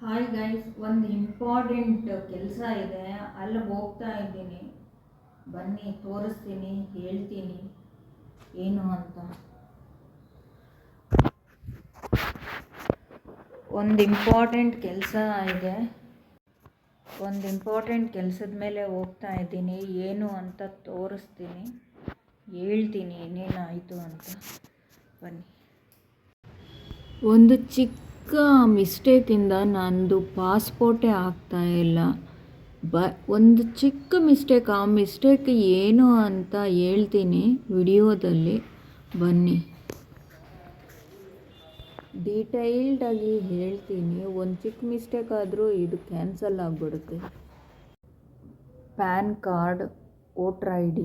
Hi guys, ಒಂದು important ಕೆಲಸ ಇದೆ. ಅಲ್ಲಿ ಹೋಗ್ತಾ ಇದ್ದೀನಿ. ಬನ್ನಿ ತೋರಿಸ್ತೀನಿ, ಹೇಳ್ತೀನಿ ಏನು ಅಂತ. ಒಂದು ಇಂಪಾರ್ಟೆಂಟ್ ಕೆಲಸ ಇದೆ. ಒಂದು ಇಂಪಾರ್ಟೆಂಟ್ ಕೆಲಸದ ಮೇಲೆ ಹೋಗ್ತಾ ಇದ್ದೀನಿ. ಏನು ಅಂತ ತೋರಿಸ್ತೀನಿ, ಹೇಳ್ತೀನಿ ಏನೇನಾಯಿತು ಅಂತ. ಬನ್ನಿ. ಒಂದು ಚಿಕ್ಕ ಮಿಸ್ಟೇಕಿಂದ ನಂದು ಪಾಸ್ಪೋರ್ಟೇ ಆಗ್ತಾ ಇಲ್ಲ. ಒಂದು ಚಿಕ್ಕ ಮಿಸ್ಟೇಕ್. ಆ ಮಿಸ್ಟೇಕ್ ಏನು ಅಂತ ಹೇಳ್ತೀನಿ ವಿಡಿಯೋದಲ್ಲಿ. ಬನ್ನಿ, ಡೀಟೈಲ್ಡಾಗಿ ಹೇಳ್ತೀನಿ. ಒಂದು ಚಿಕ್ಕ ಮಿಸ್ಟೇಕ್ ಆದರೂ ಇದು ಕ್ಯಾನ್ಸಲ್ ಆಗಿಬಿಡುತ್ತೆ. Pan card, voter ID,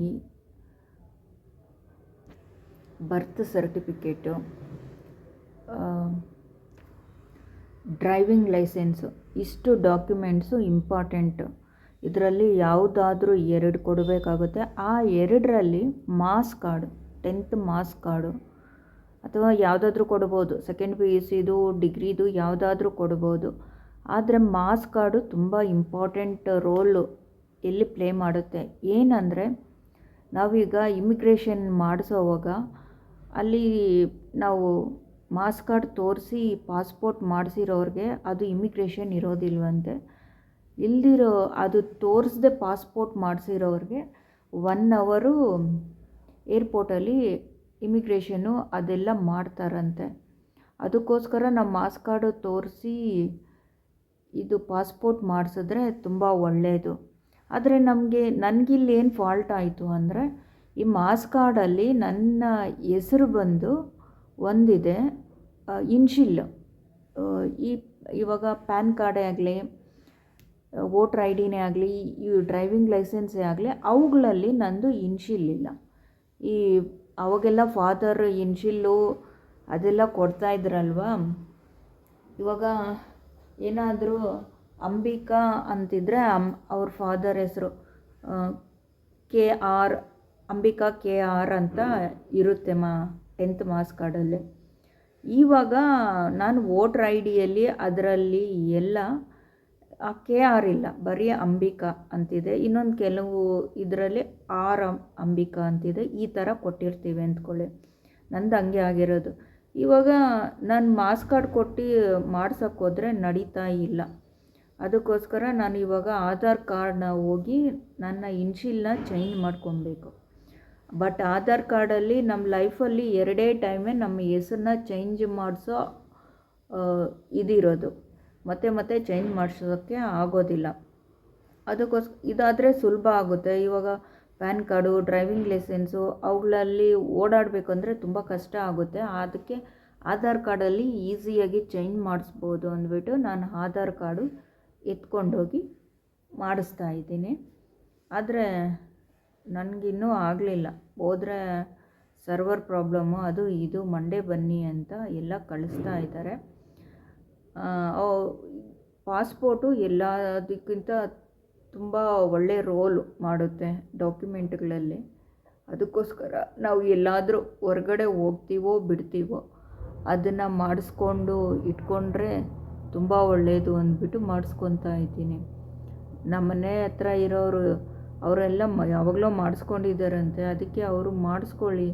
birth certificate, driving licence, ಇಷ್ಟು ಡಾಕ್ಯುಮೆಂಟ್ಸು ಇಂಪಾರ್ಟೆಂಟು. ಇದರಲ್ಲಿ ಯಾವುದಾದ್ರೂ 2 ಕೊಡಬೇಕಾಗುತ್ತೆ. ಆ 2ರಲ್ಲಿ marks card, 10th marks card ಅಥವಾ ಯಾವುದಾದ್ರೂ ಕೊಡ್ಬೋದು. ಸೆಕೆಂಡ್ PUCದು, ಡಿಗ್ರಿದು ಯಾವುದಾದ್ರೂ ಕೊಡ್ಬೋದು. ಆದರೆ ಮಾಸ್ ಕಾರ್ಡು ತುಂಬ ಇಂಪಾರ್ಟೆಂಟ್ ರೋಲು ಎಲ್ಲಿ ಪ್ಲೇ ಮಾಡುತ್ತೆ. ಏನಂದರೆ, ನಾವೀಗ ಇಮಿಗ್ರೇಷನ್ ಮಾಡಿಸೋವಾಗ ಅಲ್ಲಿ ನಾವು ಮಾಸ್ ಕಾರ್ಡ್ ತೋರಿಸಿ ಪಾಸ್ಪೋರ್ಟ್ ಮಾಡಿಸಿರೋರಿಗೆ ಅದು ಇಮಿಗ್ರೇಷನ್ ಇರೋದಿಲ್ವಂತೆ. ಇಲ್ದಿರೋ ಅದು ತೋರಿಸದೆ ಪಾಸ್ಪೋರ್ಟ್ ಮಾಡಿಸಿರೋರಿಗೆ 1 ಅವರು ಏರ್ಪೋರ್ಟಲ್ಲಿ ಇಮಿಗ್ರೇಷನ್ನು ಅದೆಲ್ಲ ಮಾಡ್ತಾರಂತೆ. ಅದಕ್ಕೋಸ್ಕರ ನಾವು ಮಾಸ್ ಕಾರ್ಡು ತೋರಿಸಿ ಇದು ಪಾಸ್ಪೋರ್ಟ್ ಮಾಡಿಸಿದ್ರೆ ತುಂಬ ಒಳ್ಳೆಯದು. ಆದರೆ ನನಗಿಲ್ಲಿ ಏನು ಫಾಲ್ಟ್ ಆಯಿತು ಅಂದರೆ, ಈ ಮಾಸ್ ಕಾರ್ಡಲ್ಲಿ ನನ್ನ ಹೆಸರು ಬಂದು ಒಂದಿದೆ, ಇನ್ಶಿಲ್. ಇವಾಗ ಪ್ಯಾನ್ ಕಾರ್ಡೇ ಆಗಲಿ, ವೋಟರ್ IDನೇ ಆಗಲಿ, ಈ ಡ್ರೈವಿಂಗ್ ಲೈಸೆನ್ಸೇ ಆಗಲಿ, ಅವುಗಳಲ್ಲಿ ನಂದು ಇನ್ಶಿಲ್ ಇಲ್ಲ. ಅವಾಗೆಲ್ಲ ಫಾದರ್ ಇನ್ಶಿಲ್ಲು ಅದೆಲ್ಲ ಕೊಡ್ತಾಯಿದ್ರಲ್ವ. ಇವಾಗ ಏನಾದರೂ ಅಂಬಿಕಾ ಅಂತಿದ್ರೆ ಅವ್ರ ಫಾದರ್ ಹೆಸರು KR, ಅಂಬಿಕಾ KR ಅಂತ ಇರುತ್ತೆ 10th ಮಾಸ್ ಕಾರ್ಡಲ್ಲಿ. ಇವಾಗ ನಾನು ವೋಟರ್ IDಯಲ್ಲಿ ಅದರಲ್ಲಿ ಎಲ್ಲ KR ಇಲ್ಲ, ಬರೀ ಅಂಬಿಕಾ ಅಂತಿದೆ. ಇನ್ನೊಂದು ಕೆಲವು ಇದರಲ್ಲಿ ಅಂಬಿಕಾ ಅಂತಿದೆ. ಈ ಥರ ಕೊಟ್ಟಿರ್ತೀವಿ ಅಂದ್ಕೊಳ್ಳಿ. ನಂದು ಹಂಗೆ ಆಗಿರೋದು. ಇವಾಗ ನಾನು ಮಾಸ್ ಕಾರ್ಡ್ ಕೊಟ್ಟು ಮಾಡ್ಸೋಕ್ಕೋದ್ರೆ ನಡೀತಾ ಇಲ್ಲ. ಅದಕ್ಕೋಸ್ಕರ ನಾನು ಇವಾಗ ಆಧಾರ್ ಕಾರ್ಡ್ನ ಹೋಗಿ ನನ್ನ ಇನ್ಶಿಲ್ನ ಚೇಂಜ್ ಮಾಡ್ಕೊಬೇಕು. ಬಟ್ ಆಧಾರ್ ಕಾರ್ಡಲ್ಲಿ ನಮ್ಮ ಲೈಫಲ್ಲಿ 2 ಟೈಮೇ ನಮ್ಮ ಹೆಸರನ್ನ ಚೇಂಜ್ ಮಾಡಿಸೋ ಇದಿರೋದು. ಮತ್ತೆ ಚೇಂಜ್ ಮಾಡಿಸೋಕ್ಕೆ ಆಗೋದಿಲ್ಲ. ಇದಾದರೆ ಸುಲಭ ಆಗುತ್ತೆ. ಇವಾಗ ಪ್ಯಾನ್ ಕಾರ್ಡು, ಡ್ರೈವಿಂಗ್ ಲೈಸೆನ್ಸು ಅವುಗಳಲ್ಲಿ ಓಡಾಡಬೇಕಂದ್ರೆ ತುಂಬ ಕಷ್ಟ ಆಗುತ್ತೆ. ಅದಕ್ಕೆ ಆಧಾರ್ ಕಾರ್ಡಲ್ಲಿ ಈಸಿಯಾಗಿ ಚೇಂಜ್ ಮಾಡಿಸ್ಬೋದು ಅಂದ್ಬಿಟ್ಟು ನಾನು ಆಧಾರ್ ಕಾರ್ಡು ಎತ್ಕೊಂಡೋಗಿ ಮಾಡಿಸ್ತಾ ಇದ್ದೀನಿ. ಆದರೆ ನನಗಿನ್ನೂ ಆಗಲಿಲ್ಲ. ಹೋದರೆ ಸರ್ವರ್ ಪ್ರಾಬ್ಲಮ್ಮು, ಅದು ಇದು ಮಂಡೇ ಬನ್ನಿ ಅಂತ ಎಲ್ಲ ಕಳಿಸ್ತಾ ಇದ್ದಾರೆ. ಪಾಸ್ಪೋರ್ಟು ಎಲ್ಲದಕ್ಕಿಂತ ತುಂಬ ಒಳ್ಳೆಯ ರೋಲು ಮಾಡುತ್ತೆ ಡಾಕ್ಯುಮೆಂಟ್ಗಳಲ್ಲಿ. ಅದಕ್ಕೋಸ್ಕರ ನಾವು ಎಲ್ಲಾದರೂ ಹೊರಗಡೆ ಹೋಗ್ತೀವೋ ಬಿಡ್ತೀವೋ ಅದನ್ನು ಮಾಡಿಸ್ಕೊಂಡು ಇಟ್ಕೊಂಡ್ರೆ ತುಂಬ ಒಳ್ಳೆಯದು ಅಂದ್ಬಿಟ್ಟು ಮಾಡಿಸ್ಕೊತಾ ಇದ್ದೀನಿ. ನಮ್ಮ ಮನೆ ಹತ್ರ ಇರೋರು ಅವರೆಲ್ಲ ಯಾವಾಗಲೋ ಮಾಡಿಸ್ಕೊಂಡಿದ್ದಾರಂತೆ. ಅದಕ್ಕೆ ಅವರು ಮಾಡಿಸ್ಕೊಳ್ಳಿ,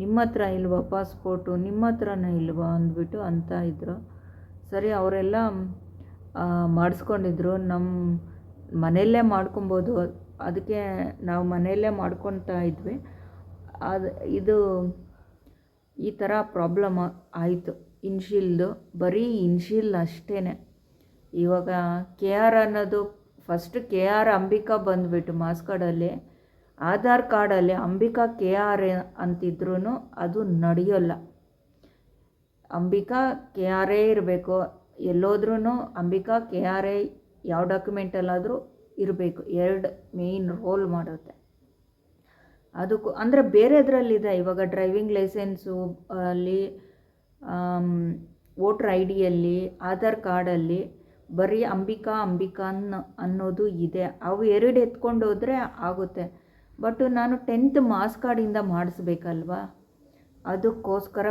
ನಿಮ್ಮ ಹತ್ರ ಇಲ್ವಾ ಪಾಸ್ಪೋರ್ಟು, ನಿಮ್ಮ ಹತ್ರನೇ ಇಲ್ವಾ ಅಂದ್ಬಿಟ್ಟು ಅಂತ ಇದ್ರು. ಸರಿ, ಅವರೆಲ್ಲ ಮಾಡಿಸ್ಕೊಂಡಿದ್ರು. ನಮ್ಮ ಮನೆಯಲ್ಲೇ ಮಾಡ್ಕೊಬೋದು. ಅದಕ್ಕೆ ನಾವು ಮನೆಯಲ್ಲೇ ಮಾಡ್ಕೊತಾ ಇದ್ವಿ. ಇದು ಈ ಥರ ಪ್ರಾಬ್ಲಮ್ ಆಯಿತು ಇನ್ಶಿಲ್ದು. ಬರೀ ಇನ್ಶಿಲ್ ಅಷ್ಟೇ. ಇವಾಗ KR ಅನ್ನೋದು ಫಸ್ಟ್ KR ಅಂಬಿಕಾ ಬಂದುಬಿಟ್ಟು ಮಾಸ್ ಕಾರ್ಡಲ್ಲಿ, ಆಧಾರ್ ಕಾರ್ಡಲ್ಲಿ ಅಂಬಿಕಾ KR ಅಂತಿದ್ರೂ ಅದು ನಡೆಯೋಲ್ಲ. ಅಂಬಿಕಾ KR ಇರಬೇಕು. ಎಲ್ಲೋದ್ರೂ ಅಂಬಿಕಾ KR ಯಾವ ಡಾಕ್ಯುಮೆಂಟಲ್ಲಾದರೂ ಇರಬೇಕು. 2 ಮೇಯ್ನ್ ರೋಲ್ ಮಾಡುತ್ತೆ. ಅದಕ್ಕೂ ಅಂದರೆ ಬೇರೆದ್ರಲ್ಲಿದೆ. ಇವಾಗ ಡ್ರೈವಿಂಗ್ ಲೈಸೆನ್ಸು ಅಲ್ಲಿ, ವೋಟರ್ IDಯಲ್ಲಿ, ಆಧಾರ್ ಕಾರ್ಡಲ್ಲಿ ಬರೀ ಅಂಬಿಕಾ ಅನ್ನೋದು ಇದೆ. ಅವು 2 ಎತ್ಕೊಂಡು ಹೋದರೆ ಆಗುತ್ತೆ. ಬಟ್ ನಾನು 10th ಮಾಸ್ ಕಾರ್ಡಿಂದ ಮಾಡಿಸ್ಬೇಕಲ್ವ. ಅದಕ್ಕೋಸ್ಕರ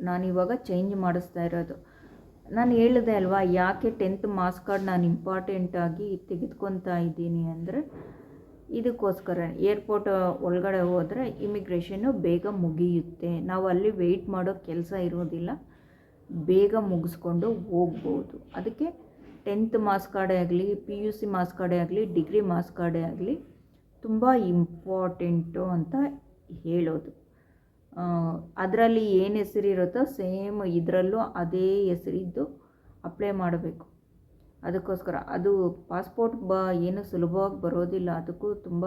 ನಾನಿವಾಗ ಚೇಂಜ್ ಮಾಡಿಸ್ತಾ ಇರೋದು. ನಾನು ಹೇಳಿದೆ ಅಲ್ವಾ, ಯಾಕೆ 10th ಮಾರ್ಕ್ಸ್ ಕಾರ್ಡ್ ನಾನು ಇಂಪಾರ್ಟೆಂಟಾಗಿ ತೆಗೆದುಕೊತಾ ಇದ್ದೀನಿ ಅಂದರೆ ಇದಕ್ಕೋಸ್ಕರ. ಏರ್ಪೋರ್ಟ್ ಒಳಗಡೆ ಹೋದರೆ ಇಮಿಗ್ರೇಷನ್ನು ಬೇಗ ಮುಗಿಯುತ್ತೆ, ನಾವು ಅಲ್ಲಿ ವೆಯ್ಟ್ ಮಾಡೋ ಕೆಲಸ ಇರೋದಿಲ್ಲ, ಬೇಗ ಮುಗಿಸ್ಕೊಂಡು ಹೋಗ್ಬೋದು. ಅದಕ್ಕೆ 10th ಮಾರ್ಕ್ಸ್ ಕಾರ್ಡೇ ಆಗಲಿ, PUC ಮಾರ್ಕ್ಸ್ ಕಾರ್ಡೇ ಆಗಲಿ, ಡಿಗ್ರಿ ಮಾರ್ಕ್ಸ್ ಕಾರ್ಡೇ ಆಗಲಿ ತುಂಬ ಇಂಪಾರ್ಟೆಂಟು ಅಂತ ಹೇಳೋದು. ಅದರಲ್ಲಿ ಏನು ಹೆಸರಿರುತ್ತೋ ಸೇಮ್ ಇದರಲ್ಲೂ ಅದೇ ಹೆಸರಿದ್ದು ಅಪ್ಲೈ ಮಾಡಬೇಕು. ಅದಕ್ಕೋಸ್ಕರ ಅದು ಪಾಸ್ಪೋರ್ಟ್ ಏನು ಸುಲಭವಾಗಿ ಬರೋದಿಲ್ಲ, ಅದಕ್ಕೂ ತುಂಬ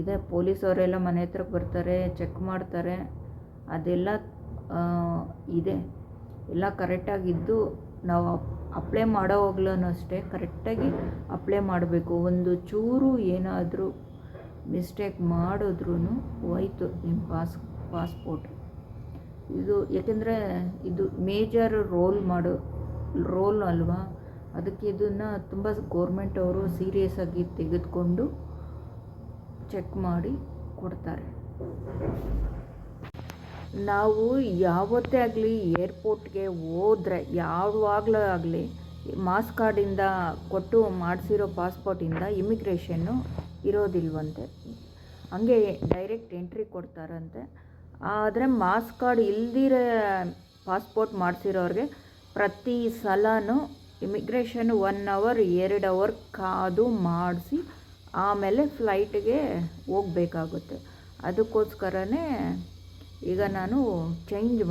ಇದೆ. ಪೊಲೀಸವರೆಲ್ಲ ಮನೆ ಹತ್ರಕ್ಕೆ ಬರ್ತಾರೆ, ಚೆಕ್ ಮಾಡ್ತಾರೆ, ಅದೆಲ್ಲ ಇದೆ. ಎಲ್ಲ ಕರೆಕ್ಟಾಗಿದ್ದು ನಾವು ಅಪ್ಲೈ ಮಾಡೋವಾಗ್ಲೂ ಅಷ್ಟೇ ಕರೆಕ್ಟಾಗಿ ಅಪ್ಲೈ ಮಾಡಬೇಕು. ಒಂದು ಚೂರು ಏನಾದರೂ ಮಿಸ್ಟೇಕ್ ಮಾಡಿದ್ರೂ ಹೋಯ್ತು ನಿಮ್ಮ ಪಾಸ್ಪೋರ್ಟ್. ಇದು ಯಾಕೆಂದರೆ ಇದು ಮೇಜರ್ ರೋಲ್ ಅಲ್ವಾ, ಅದಕ್ಕೆ ಇದನ್ನು ತುಂಬ ಗೌರ್ಮೆಂಟ್ ಅವರು ಸೀರಿಯಸ್ ಆಗಿ ತೆಗೆದುಕೊಂಡು ಚೆಕ್ ಮಾಡಿ ಕೊಡ್ತಾರೆ. ನಾವು ಯಾವತ್ತೇ ಆಗಲಿ ಏರ್ಪೋರ್ಟ್ಗೆ ಹೋದರೆ ಯಾವಾಗಲೂ ಆಗಲಿ ಮಾರ್ಕ್ಸ್ ಕಾರ್ಡಿಂದ ಕೊಟ್ಟು ಮಾಡಿಸಿರೋ ಪಾಸ್ಪೋರ್ಟಿಂದ ಇಮಿಗ್ರೇಷನ್ನು ಇರೋದಿಲ್ವಂತೆ, ಹಂಗೆ ಡೈರೆಕ್ಟ್ ಎಂಟ್ರಿ ಕೊಡ್ತಾರಂತೆ. ಆದರೆ ಮಾರ್ಕ್ಸ್ ಕಾರ್ಡ್ ಇಲ್ದಿರೋ ಪಾಸ್ಪೋರ್ಟ್ ಮಾಡಿಸಿರೋರಿಗೆ ಪ್ರತಿ ಸಲನೂ ಇಮಿಗ್ರೇಷನ್ 1 ಅವರ್ 2 ಅವರ್ ಕಾದು ಮಾಡಿಸಿ ಆಮೇಲೆ ಫ್ಲೈಟ್ಗೆ ಹೋಗಬೇಕಾಗುತ್ತೆ. ಅದಕ್ಕೋಸ್ಕರನೇ ಈಗ ನಾನು ಚೇಂಜ್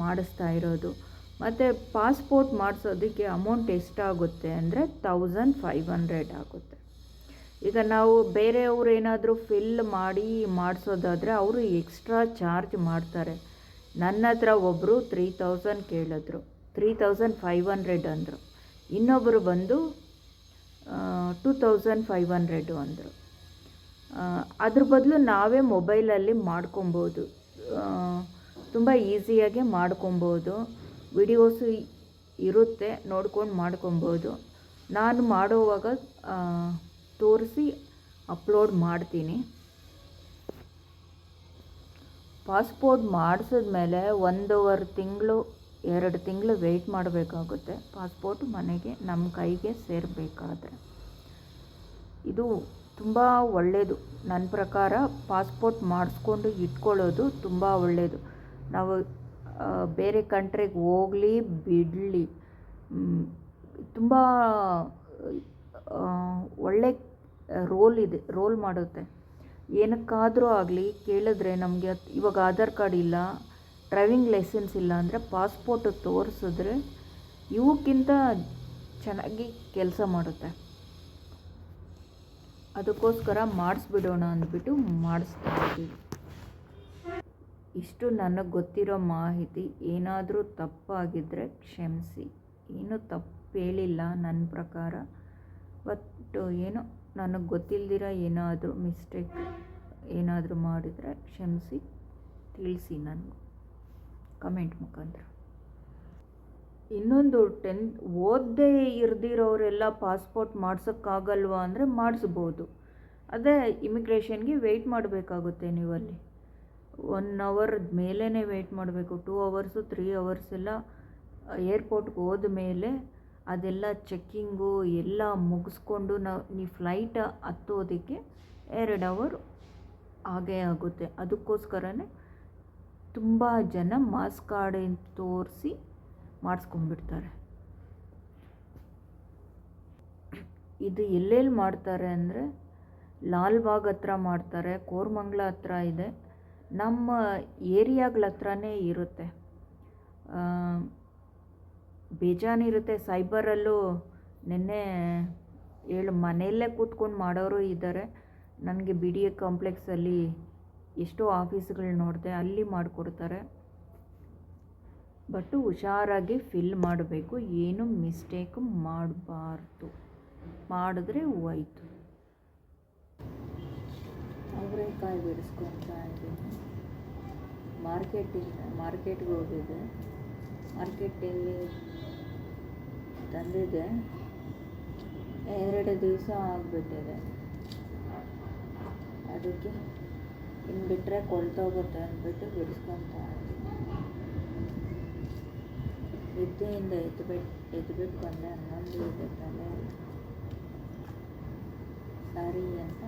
ಮಾಡಿಸ್ತಾ ಇರೋದು. ಮತ್ತು ಪಾಸ್ಪೋರ್ಟ್ ಮಾಡಿಸೋದಕ್ಕೆ ಅಮೌಂಟ್ ಎಷ್ಟಾಗುತ್ತೆ ಅಂದರೆ 1500 ಆಗುತ್ತೆ. ಈಗ ನಾವು ಬೇರೆಯವರು ಏನಾದರೂ ಫಿಲ್ ಮಾಡಿ ಮಾಡಿಸೋದಾದರೆ ಅವರು ಎಕ್ಸ್ಟ್ರಾ ಚಾರ್ಜ್ ಮಾಡ್ತಾರೆ. ನನ್ನ ಹತ್ರ ಒಬ್ಬರು 3000 ಕೇಳಿದ್ರು, 3500 ಅಂದರು. ಇನ್ನೊಬ್ಬರು ಬಂದು 2500 ಅಂದರು. ಅದ್ರ ಬದಲು ನಾವೇ ಮೊಬೈಲಲ್ಲಿ ಮಾಡ್ಕೊಬೋದು, ತುಂಬ ಈಸಿಯಾಗೆ ಮಾಡ್ಕೊಬೋದು. ವಿಡಿಯೋಸು ಇರುತ್ತೆ, ನೋಡ್ಕೊಂಡು ಮಾಡ್ಕೊಬೋದು. ನಾನು ಮಾಡುವಾಗ ತೋರಿಸಿ ಅಪ್ಲೋಡ್ ಮಾಡ್ತೀನಿ. ಪಾಸ್ಪೋರ್ಟ್ ಮಾಡಿಸಿದ್ಮೇಲೆ 1.5 ತಿಂಗಳು 2 ತಿಂಗಳು ವೆಯ್ಟ್ ಮಾಡಬೇಕಾಗುತ್ತೆ ಪಾಸ್ಪೋರ್ಟ್ ಮನೆಗೆ ನಮ್ಮ ಕೈಗೆ ಸೇರಬೇಕಾದ್ರೆ. ಇದು ತುಂಬ ಒಳ್ಳೆಯದು. ನನ್ನ ಪ್ರಕಾರ ಪಾಸ್ಪೋರ್ಟ್ ಮಾಡಿಸ್ಕೊಂಡು ಇಟ್ಕೊಳ್ಳೋದು ತುಂಬ ಒಳ್ಳೆಯದು. ನಾವು ಬೇರೆ ಕಂಟ್ರಿಗೆ ಹೋಗಲಿ ಬಿಡಲಿ ತುಂಬ ಒಳ್ಳೆ ರೋಲ್ ಮಾಡುತ್ತೆ. ಏನಕ್ಕಾದರೂ ಆಗಲಿ ಕೇಳಿದ್ರೆ ನಮಗೆ ಇವಾಗ ಆಧಾರ್ ಕಾರ್ಡ್ ಇಲ್ಲ, ಡ್ರೈವಿಂಗ್ ಲೈಸೆನ್ಸ್ ಇಲ್ಲ ಅಂದರೆ ಪಾಸ್ಪೋರ್ಟ್ ತೋರಿಸಿದ್ರೆ ಇವಕ್ಕಿಂತ ಚೆನ್ನಾಗಿ ಕೆಲಸ ಮಾಡುತ್ತೆ. ಅದಕ್ಕೋಸ್ಕರ ಮಾಡಿಸ್ಬಿಡೋಣ ಅಂದ್ಬಿಟ್ಟು ಮಾಡಿಸ್ತಾ ಇದ್ದೀವಿ. ಇಷ್ಟು ನನಗೆ ಗೊತ್ತಿರೋ ಮಾಹಿತಿ. ಏನಾದರೂ ತಪ್ಪಾಗಿದ್ದರೆ ಕ್ಷಮಿಸಿ, ಏನೂ ತಪ್ಪು ಹೇಳಿಲ್ಲ ನನ್ನ ಪ್ರಕಾರ. ಬಟ್ ಏನೋ ನನಗೆ ಗೊತ್ತಿಲ್ದಿರ ಏನಾದರೂ ಮಿಸ್ಟೇಕ್ ಏನಾದರೂ ಮಾಡಿದರೆ ಕ್ಷಮಿಸಿ ತಿಳಿಸಿ ನನಗೆ ಕಮೆಂಟ್ ಮುಖಾಂತರ. ಇನ್ನೊಂದು ಓದದೇ ಇರ್ದಿರೋರೆಲ್ಲ ಪಾಸ್ಪೋರ್ಟ್ ಮಾಡ್ಸೋಕ್ಕಾಗಲ್ವಾ ಅಂದರೆ ಮಾಡಿಸ್ಬೋದು. ಅದೇ ಇಮಿಗ್ರೇಷನ್ಗೆ ವೆಯ್ಟ್ ಮಾಡಬೇಕಾಗುತ್ತೆ. ನೀವಲ್ಲಿ 1 ಅವರ್ ಮೇಲೇ ವೆಯ್ಟ್ ಮಾಡಬೇಕು. 2 ಅವರ್ಸು 3 ಅವರ್ಸ್ ಎಲ್ಲ ಏರ್ಪೋರ್ಟ್ಗೆ ಹೋದ ಮೇಲೆ ಅದೆಲ್ಲ ಚೆಕ್ಕಿಂಗು ಎಲ್ಲ ಮುಗಿಸ್ಕೊಂಡು ನೀವು ಫ್ಲೈಟ್ ಹತ್ತೋದಕ್ಕೆ 2 ಅವರ್ ಹಾಗೇ ಆಗುತ್ತೆ. ಅದಕ್ಕೋಸ್ಕರನೇ ತುಂಬ ಜನ ಮಾರ್ಕ್ಸ್ ಕಾರ್ಡ್ ತೋರಿಸಿ ಮಾಡಿಸ್ಕೊಂಡ್ಬಿಡ್ತಾರೆ. ಇದು ಎಲ್ಲೆಲ್ಲಿ ಮಾಡ್ತಾರೆ ಅಂದರೆ ಲಾಲ್ಬಾಗ್ ಹತ್ರ ಮಾಡ್ತಾರೆ, ಕೋರಮಂಗಲ ಹತ್ರ ಇದೆ, ನಮ್ಮ ಏರಿಯಾಗಳ ಹತ್ರನೇ ಇರುತ್ತೆ, ಬೇಜಾನಿರುತ್ತೆ. ಸೈಬರಲ್ಲೂ ನಿನ್ನೆ ಮನೆಯಲ್ಲೇ ಕೂತ್ಕೊಂಡು ಮಾಡೋರು ಇದ್ದಾರೆ. ನನಗೆ BDA ಕಾಂಪ್ಲೆಕ್ಸಲ್ಲಿ ಎಷ್ಟೋ ಆಫೀಸ್ಗಳು ನೋಡಿದೆ, ಅಲ್ಲಿ ಮಾಡಿಕೊಡ್ತಾರೆ. ಬಟ್ಟು ಹುಷಾರಾಗಿ ಫಿಲ್ ಮಾಡಬೇಕು, ಏನು ಮಿಸ್ಟೇಕ್ ಮಾಡಬಾರ್ದು. ಮಾಡಿದ್ರೆ ಹೋಯ್ತು. ಅವರೆಕಾಯಿ ಬಿಡಿಸ್ಕೊತಾ ಇದ್ದೀನಿ. ಮಾರ್ಕೆಟ್ಗೆ ಹೋಗಿದ್ದೆ, ಮಾರ್ಕೆಟಲ್ಲಿ ತಂದಿದ್ದೆ, 2 ದಿವಸ ಆಗಿಬಿಟ್ಟಿದೆ. ಅದಕ್ಕೆ ಇನ್ನು ಬಿಟ್ಟರೆ ಕೊಳ್ತೋಗುತ್ತೆ ಅಂದ್ಬಿಟ್ಟು ಬಿಡಿಸ್ಕೊತಾ ಇದ್ದೀನಿ. ನಿದ್ದೆಯಿಂದ ಎದ್ಬಿಟ್ಟು ಬಂದೆ. 11 ಇದೆ, ತಲೆ ಸರಿ ಅಂತ